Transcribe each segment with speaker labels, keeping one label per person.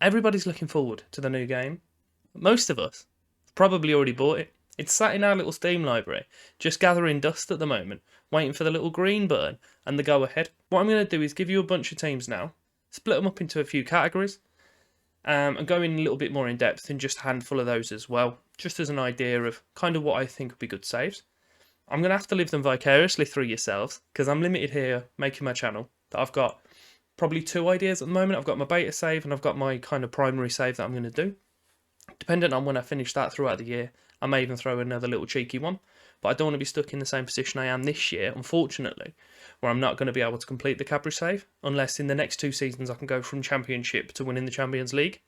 Speaker 1: Everybody's looking forward to the new game. Most of us probably already bought it. It's sat in our little Steam library, just gathering dust at the moment, waiting for the little green button and the go ahead. What I'm going to do is give you a bunch of teams now, split them up into a few categories, and go in a little bit more in depth in just a handful of those as well, just as an idea of kind of what I think would be good saves. I'm going to have to live them vicariously through yourselves, because I'm limited here making my channel. That I've got probably two ideas at the moment. I've got my beta save and I've got my kind of primary save that I'm going to do. Depending on when I finish that throughout the year, I may even throw another little cheeky one. But I don't want to be stuck in the same position I am this year, unfortunately, where I'm not going to be able to complete the Cadbury save, unless in the next 2 seasons I can go from Championship to winning the Champions League.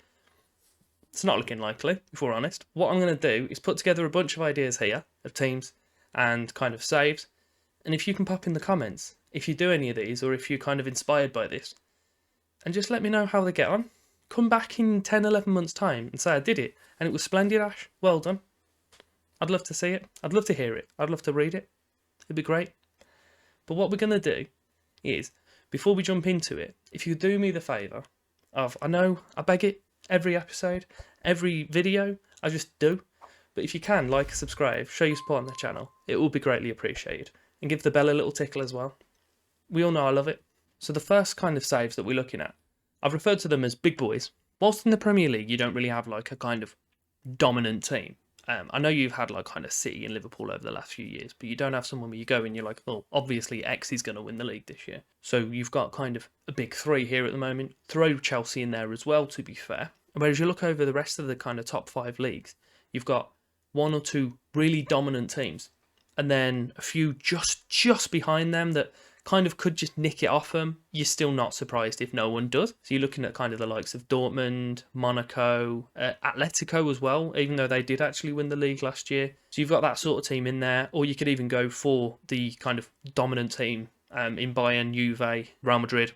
Speaker 1: It's not looking likely, if we're honest. What I'm going to do is put together a bunch of ideas here, of teams and kind of saves. And if you can pop in the comments, if you do any of these, or if you're kind of inspired by this, and just let me know how they get on. Come back in 10, 11 months' time and say I did it, and it was splendid, Ash. Well done. I'd love to see it. I'd love to hear it. I'd love to read it. It'd be great. But what we're going to do is, before we jump into it, if you do me the favour of, I know, I beg it, every episode, every video, I just do. But if you can, like, subscribe, show your support on the channel, it will be greatly appreciated. And give the bell a little tickle as well. We all know I love it. So the first kind of saves that we're looking at, I've referred to them as big boys. Whilst in the Premier League, you don't really have like a kind of dominant team. I know you've had like kind of City and Liverpool over the last few years, but you don't have someone where you go and you're like, oh, obviously X is going to win the league this year. So you've got kind of a big three here at the moment. Throw Chelsea in there as well, to be fair. Whereas you look over the rest of the kind of top 5 leagues, you've got 1 or 2 really dominant teams, and then a few just behind them that kind of could just nick it off them. You're still not surprised if no one does. So you're looking at kind of the likes of Dortmund, Monaco, Atletico as well, even though they did actually win the league last year. So you've got that sort of team in there, or you could even go for the kind of dominant team in Bayern, Juve, Real Madrid.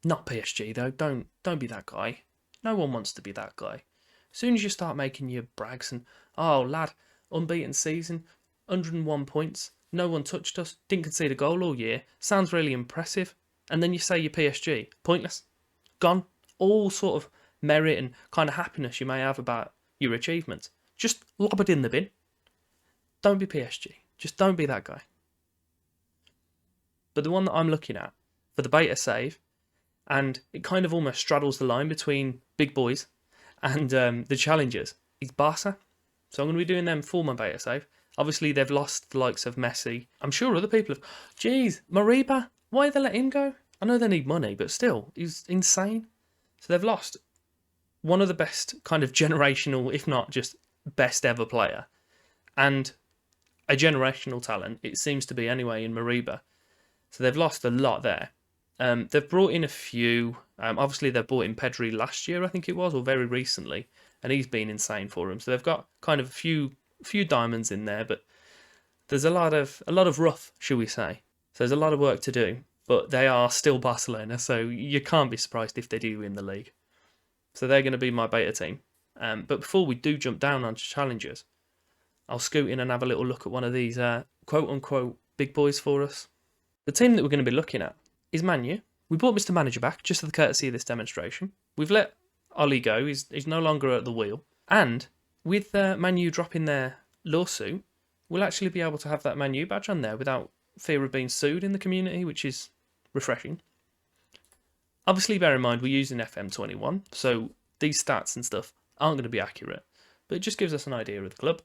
Speaker 1: Not PSG though. Don't be that guy. No one wants to be that guy. As soon as you start making your brags and, oh lad, unbeaten season, 101 points, no one touched us, didn't concede a goal all year, sounds really impressive. And then you say you're PSG, pointless, gone. All sort of merit and kind of happiness you may have about your achievements, just lob it in the bin. Don't be PSG, just don't be that guy. But the one that I'm looking at for the beta save, and it kind of almost straddles the line between big boys and the challengers, is Barca. So I'm going to be doing them for my beta save. Obviously, they've lost the likes of Messi. I'm sure other people have. Jeez, Mariba, why did they let him go? I know they need money, but still, he's insane. So they've lost one of the best kind of generational, if not just best ever player, and a generational talent, it seems to be anyway, in Mariba. So they've lost a lot there. They've brought in a few. Obviously, they brought in Pedri last year, I think it was, or very recently, and he's been insane for them. So they've got kind of a few diamonds in there, but there's a lot of rough, shall we say. So there's a lot of work to do, but they are still Barcelona, so you can't be surprised if they do win the league. So they're going to be my beta team. But before we do jump down onto challengers, I'll scoot in and have a little look at one of these quote-unquote big boys for us. The team that we're going to be looking at is Man U. We brought Mr. Manager back just for the courtesy of this demonstration. We've let Ollie go. He's no longer at the wheel. And with Man U dropping their lawsuit, we'll actually be able to have that Man U badge on there without fear of being sued in the community, which is refreshing. Obviously, bear in mind, we're using FM21, so these stats and stuff aren't going to be accurate, but it just gives us an idea of the club.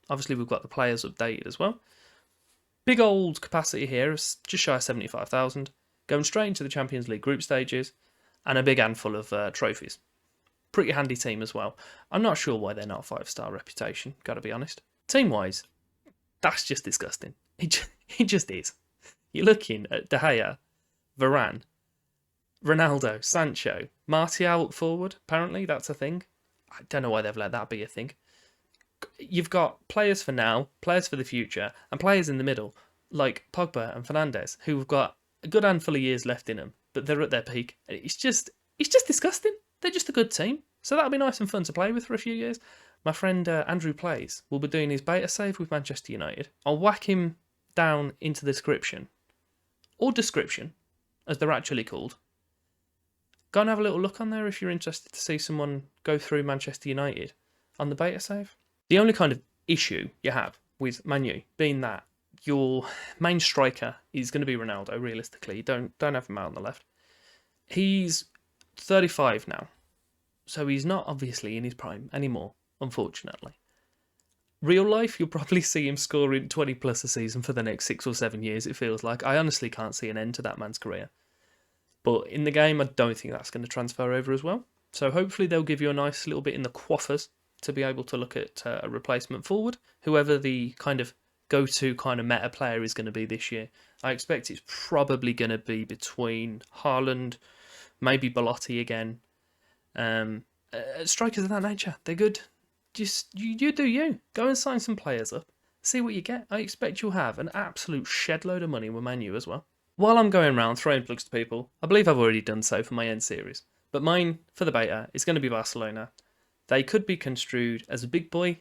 Speaker 1: Obviously, we've got the players updated as well. Big old capacity here is just shy of 75,000, going straight into the Champions League group stages, and a big handful of trophies. Pretty handy team as well. I'm not sure why they're not 5-star reputation, gotta be honest. Team-wise, that's just disgusting. It just is. You're looking at De Gea, Varane, Ronaldo, Sancho, Martial forward, apparently that's a thing. I don't know why they've let that be a thing. You've got players for now, players for the future, and players in the middle, like Pogba and Fernandes, who've got a good handful of years left in them, but they're at their peak. It's just disgusting. They're just a good team. So that'll be nice and fun to play with for a few years. My friend Andrew Plays will be doing his beta save with Manchester United. I'll whack him down into the description, or description, as they're actually called. Go and have a little look on there if you're interested to see someone go through Manchester United on the beta save. The only kind of issue you have with Man U being that your main striker is going to be Ronaldo, realistically. You don't have him out on the left. He's 35 now, so he's not obviously in his prime anymore, unfortunately. Real life, you'll probably see him scoring 20 plus a season for the next 6 or 7 years, it feels like. I honestly can't see an end to that man's career. But in the game, I don't think that's going to transfer over as well. So hopefully they'll give you a nice little bit in the coffers to be able to look at a replacement forward, whoever the kind of go-to kind of meta player is going to be this year. I expect it's probably going to be between Haaland, maybe Belotti again. Strikers of that nature, they're good. Just you do you. Go and sign some players up. See what you get. I expect you'll have an absolute shed load of money with Man U as well. While I'm going around throwing plugs to people, I believe I've already done so for my end series. But mine, for the beta, is going to be Barcelona. They could be construed as a big boy.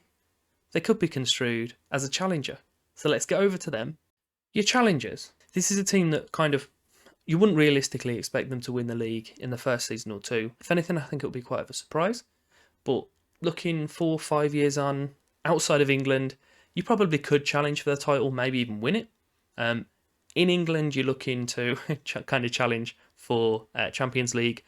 Speaker 1: They could be construed as a challenger. So let's get over to them. Your challengers. This is a team that kind of, you wouldn't realistically expect them to win the league in the first season or two. If anything, I think it'll be quite of a surprise. But looking 4 or 5 years on, outside of England, you probably could challenge for the title, maybe even win it. In England, you're looking to kind of challenge for Champions League.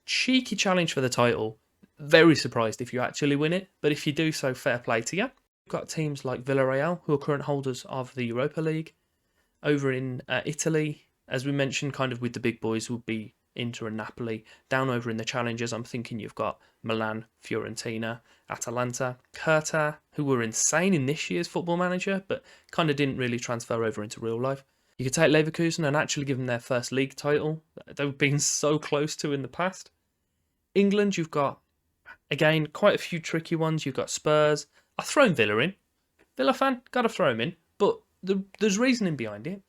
Speaker 1: Cheeky challenge for the title. Very surprised if you actually win it, but if you do so, fair play to you. You've got teams like Villarreal, who are current holders of the Europa League. Over in Italy, as we mentioned, kind of with the big boys, will be Inter and Napoli. Down over in the challengers, I'm thinking you've got Milan, Fiorentina, Atalanta, Curta, who were insane in this year's Football Manager, but kind of didn't really transfer over into real life. You could take Leverkusen and actually give them their first league title. They've been so close to in the past. England, you've got, again, quite a few tricky ones. You've got Spurs. I've thrown Villa in. Villa fan, got to throw him in. But there's reasoning behind it.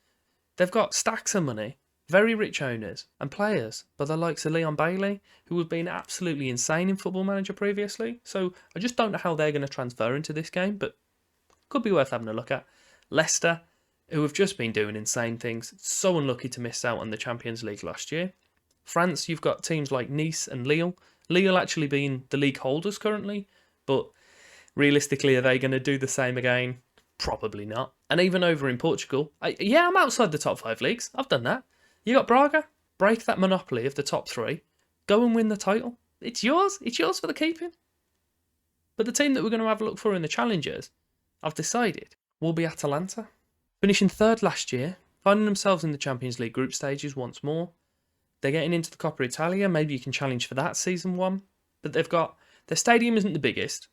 Speaker 1: They've got stacks of money, very rich owners and players, by the likes of Leon Bailey, who have been absolutely insane in Football Manager previously. So I just don't know how they're going to transfer into this game, but could be worth having a look at. Leicester, who have just been doing insane things. So unlucky to miss out on the Champions League last year. France, you've got teams like Nice and Lille. Lille actually being the league holders currently, but realistically, are they going to do the same again? Probably not. And even over in Portugal, I'm outside the top 5 leagues. I've done that. You got Braga. Break that monopoly of the top 3. Go and win the title. It's yours. It's yours for the keeping. But the team that we're going to have a look for in the challengers, I've decided, will be Atalanta. Finishing 3rd last year, finding themselves in the Champions League group stages once more. They're getting into the Coppa Italia. Maybe you can challenge for that season 1. But they've got, their stadium isn't the biggest,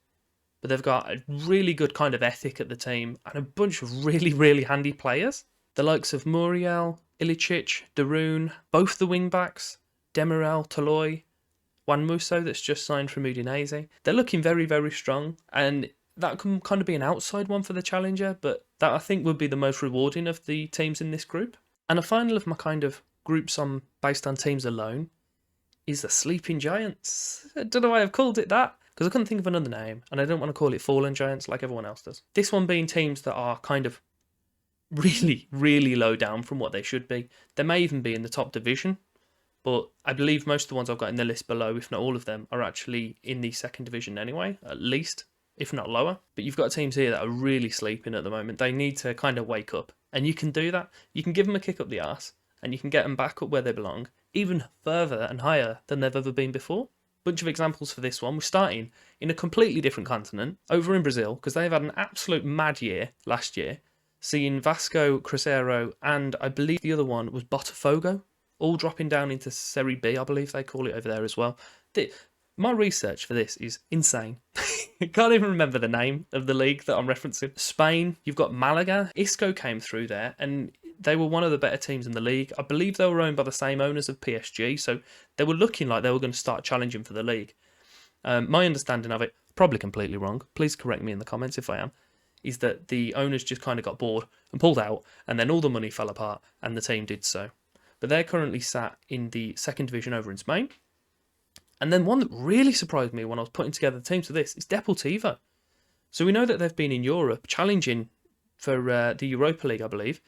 Speaker 1: but they've got a really good kind of ethic at the team and a bunch of really, really handy players. The likes of Muriel, Ilicic, Darun, both the wing-backs, Demiral, Toloi, Juan Musso that's just signed from Udinese. They're looking very, very strong, and that can kind of be an outside one for the challenger, but that I think would be the most rewarding of the teams in this group. And a final of my kind of groups based on teams alone is the Sleeping Giants. I don't know why I've called it that, because I couldn't think of another name, and I don't want to call it Fallen Giants like everyone else does. This one being teams that are kind of really, really low down from what they should be. They may even be in the top division, but I believe most of the ones I've got in the list below, if not all of them, are actually in the 2nd division anyway, at least, if not lower. But you've got teams here that are really sleeping at the moment. They need to kind of wake up, and you can do that. You can give them a kick up the arse, and you can get them back up where they belong, even further and higher than they've ever been before. Bunch of examples for this one. We're starting in a completely different continent, over in Brazil, because they've had an absolute mad year last year, seeing Vasco, Cruzeiro, and I believe the other one was Botafogo, all dropping down into Serie B, I believe they call it over there as well. My research for this is insane. I can't even remember the name of the league that I'm referencing. Spain, you've got Malaga. Isco came through there, and they were one of the better teams in the league. I believe they were owned by the same owners of PSG, so they were looking like they were going to start challenging for the league. My understanding of it, probably completely wrong, please correct me in the comments if I am, is that the owners just kind of got bored and pulled out, and then all the money fell apart, and the team did so. But they're currently sat in the 2nd division over in Spain. And then one that really surprised me when I was putting together the teams for this is Deportivo. So we know that they've been in Europe challenging for the Europa League, I believe.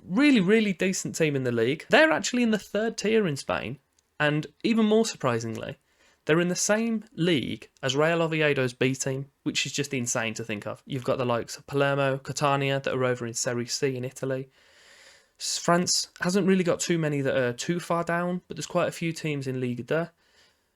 Speaker 1: Really, really decent team in the league. They're actually in the 3rd tier in Spain, And even more surprisingly, they're in the same league as Real Oviedo's B team, which is just insane to think of. You've got the likes of Palermo, Catania that are over in Serie C in Italy. France hasn't really got too many that are too far down, but there's quite a few teams in Ligue 2.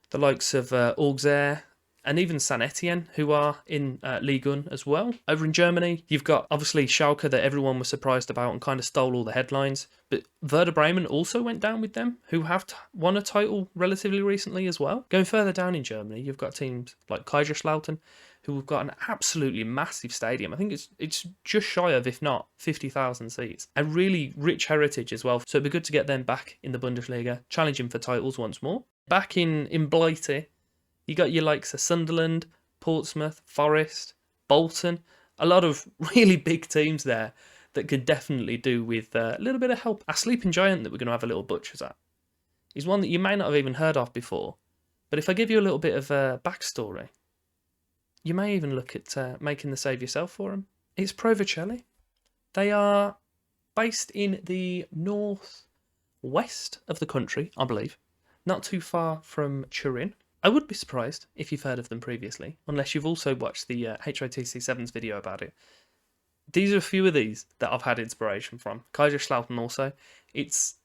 Speaker 1: The likes of Auxerre and even Saint Etienne, who are in Ligue 1 as well. Over in Germany, you've got obviously Schalke that everyone was surprised about and kind of stole all the headlines. But Werder Bremen also went down with them, who have won a title relatively recently as well. Going further down in Germany, you've got teams like Kaiserslautern, who have got an absolutely massive stadium. I think it's just shy of, if not, 50,000 seats. A really rich heritage as well. So it'd be good to get them back in the Bundesliga, challenging for titles once more. Back in Blighty, you got your likes of Sunderland, Portsmouth, Forest, Bolton. A lot of really big teams there that could definitely do with a little bit of help. Our sleeping giant that we're going to have a little butchers at is one that you may not have even heard of before. But if I give you a little bit of a backstory, you may even look at making the save yourself for them. It's Provercelli. They are based in the northwest of the country, I believe. Not too far from Turin. I would be surprised if you've heard of them previously, unless you've also watched the HOTC 7's video about it. These are a few of these that I've had inspiration from. Kaiserslautern also. It's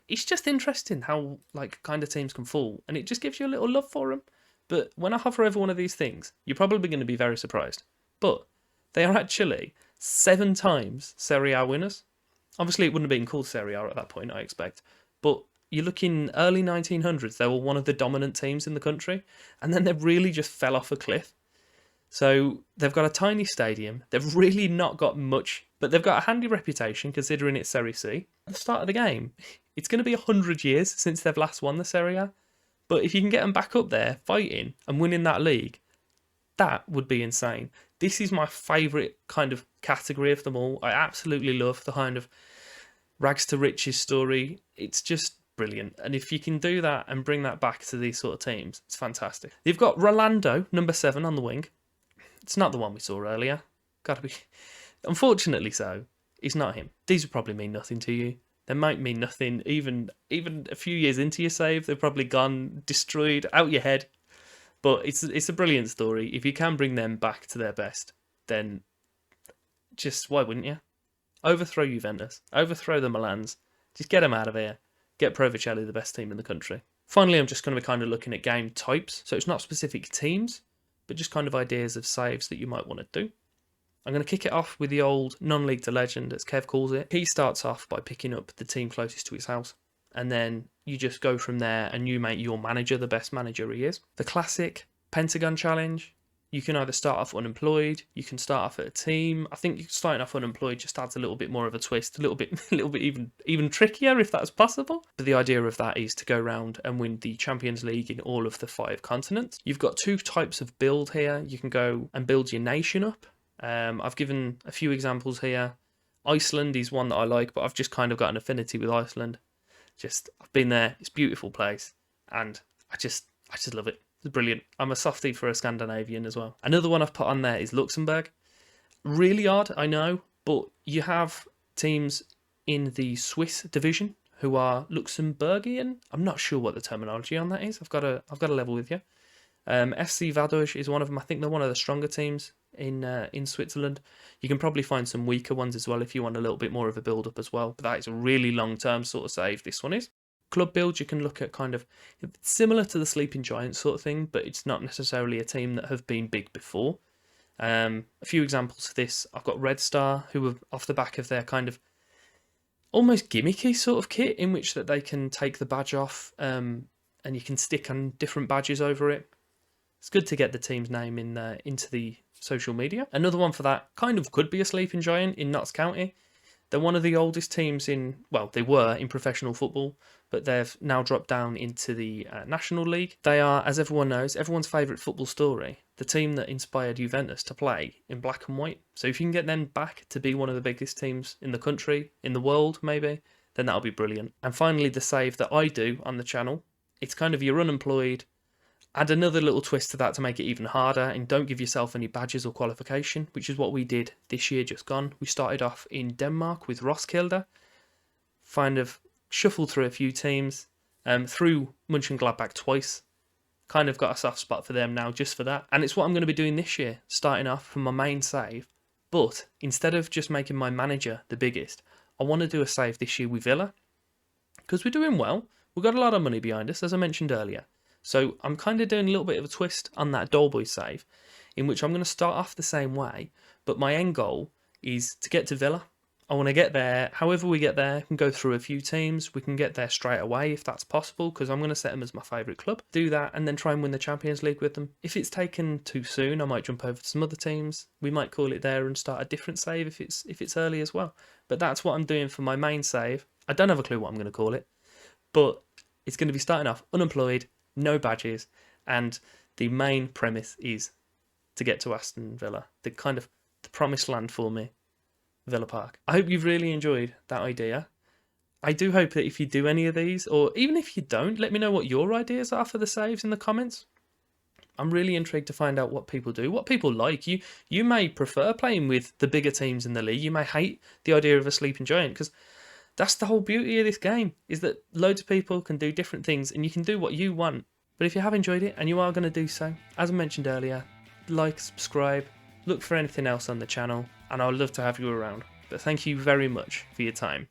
Speaker 1: just interesting how kind of teams can fall, and it just gives you a little love for them. But when I hover over one of these things, you're probably going to be very surprised. But they are actually 7 times Serie A winners. Obviously, it wouldn't have been called Serie A at that point, I expect. But you look in early 1900s, they were one of the dominant teams in the country, and then they really just fell off a cliff. So they've got a tiny stadium. They've really not got much, but they've got a handy reputation considering it's Serie C. At the start of the game, it's going to be 100 years since they've last won the Serie A. But if you can get them back up there fighting and winning that league, that would be insane. This is my favourite kind of category of them all. I absolutely love the kind of rags to riches story. It's just brilliant. And if you can do that and bring that back to these sort of teams, it's fantastic. You've got Rolando, number 7 on the wing. It's not the one we saw earlier. Gotta be. Unfortunately so. It's not him. These would probably mean nothing to you. They might mean nothing even a few years into your save. They've probably gone, destroyed, out your head. But it's a brilliant story. If you can bring them back to their best, then just, why wouldn't you? Overthrow Juventus. Overthrow the Milans. Just get them out of here. Get Provercelli the best team in the country. Finally, I'm just going to be kind of looking at game types. So it's not specific teams, but just kind of ideas of saves that you might want to do. I'm going to kick it off with the old non-league to legend, as Kev calls it. He starts off by picking up the team closest to his house, and then you just go from there and you make your manager the best manager he is. The classic Pentagon challenge. You can either start off unemployed, you can start off at a team. I think starting off unemployed just adds a little bit more of a twist, a little bit even trickier if that's possible. But the idea of that is to go around and win the Champions League in all of the 5 continents. You've got 2 types of build here. You can go and build your nation up. I've given a few examples here. Iceland is one that I like, but I've just kind of got an affinity with Iceland. I've been there. It's a beautiful place, and I just love it. It's brilliant. I'm a softie for a Scandinavian as well. Another one I've put on there is Luxembourg. Really odd, I know, but you have teams in the Swiss division who are Luxembourgian. I'm not sure what the terminology on that is. I've got to level with you. FC Vaduz is one of them. I think they're one of the stronger teams in Switzerland. You can probably find some weaker ones as well if you want a little bit more of a build-up as well. But that is a really long-term sort of save, this one is. Club build, you can look at kind of similar to the Sleeping Giants sort of thing, but it's not necessarily a team that have been big before. A few examples of this. I've got Red Star, who are off the back of their kind of almost gimmicky sort of kit in which that they can take the badge off and you can stick on different badges over it. It's good to get the team's name into the social media. Another one for that kind of could be a Sleeping Giant in Notts County. They're one of the oldest teams they were in professional football, but they've now dropped down into the National League. They are, as everyone knows, everyone's favourite football story, the team that inspired Juventus to play in black and white. So if you can get them back to be one of the biggest teams in the country, in the world maybe, then that'll be brilliant. And finally, the save that I do on the channel, it's kind of you're unemployed, add another little twist to that to make it even harder, and don't give yourself any badges or qualification, which is what we did this year just gone. We started off in Denmark with Roskilde, kind of shuffled through a few teams, through Mönchengladbach twice. Kind of got a soft spot for them now just for that. And it's what I'm going to be doing this year, starting off from my main save. But instead of just making my manager the biggest, I want to do a save this year with Villa. Because we're doing well. We've got a lot of money behind us, as I mentioned earlier. So I'm kind of doing a little bit of a twist on that Doleboy save, in which I'm going to start off the same way, but my end goal is to get to Villa. I want to get there, however we get there, we can go through a few teams, we can get there straight away if that's possible, because I'm going to set them as my favourite club. Do that and then try and win the Champions League with them. If it's taken too soon, I might jump over to some other teams. We might call it there and start a different save if it's early as well. But that's what I'm doing for my main save. I don't have a clue what I'm going to call it, but it's going to be starting off unemployed, no badges, and the main premise is to get to Aston Villa, the promised land for me. Villa Park. I hope you've really enjoyed that idea. I do hope that if you do any of these, or even if you don't, let me know what your ideas are for the saves in the comments. I'm really intrigued to find out what people do, what people like. You may prefer playing with the bigger teams in the league. You may hate the idea of a sleeping giant, because that's the whole beauty of this game, is that loads of people can do different things and you can do what you want. But if you have enjoyed it, and you are going to do so, as I mentioned earlier, like, subscribe, look for anything else on the channel, and I would love to have you around. But thank you very much for your time.